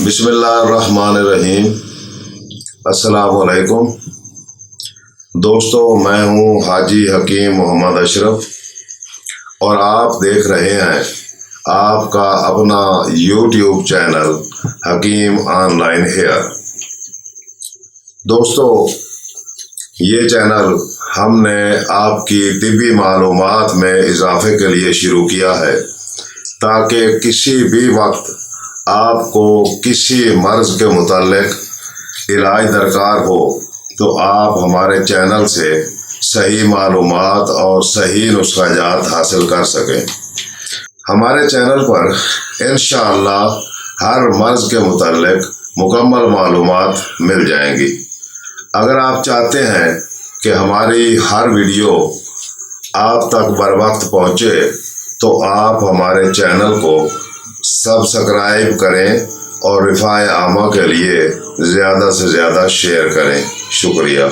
बिस्मिल्लाहिर्रहमानिर्रहीम। अस्सलामुअलैकुम दोस्तों, मैं हूं हाजी हकीम मोहम्मद अशरफ और आप देख रहे हैं आपका अपना यूट्यूब चैनल हकीम ऑनलाइन हेयर। दोस्तों, ये चैनल हमने आपकी तिब्बी मालूमात में इजाफे के लिए शुरू किया है ताकि किसी भी वक्त आपको किसी मर्ज़ के मुताल्लिक इलाज दरकार हो तो आप हमारे चैनल से सही मालूमात और सही नुस्ख़ाजात हासिल कर सकें। हमारे चैनल पर इंशाअल्लाह हर मर्ज़ के मुताल्लिक मुकम्मल मालूमात मिल जाएंगी। अगर आप चाहते हैं कि हमारी हर वीडियो आप तक बर वक्त पहुँचे तो आप हमारे चैनल को सब्सक्राइब करें और रिफ़ाए आमा के लिए ज़्यादा से ज़्यादा शेयर करें। शुक्रिया।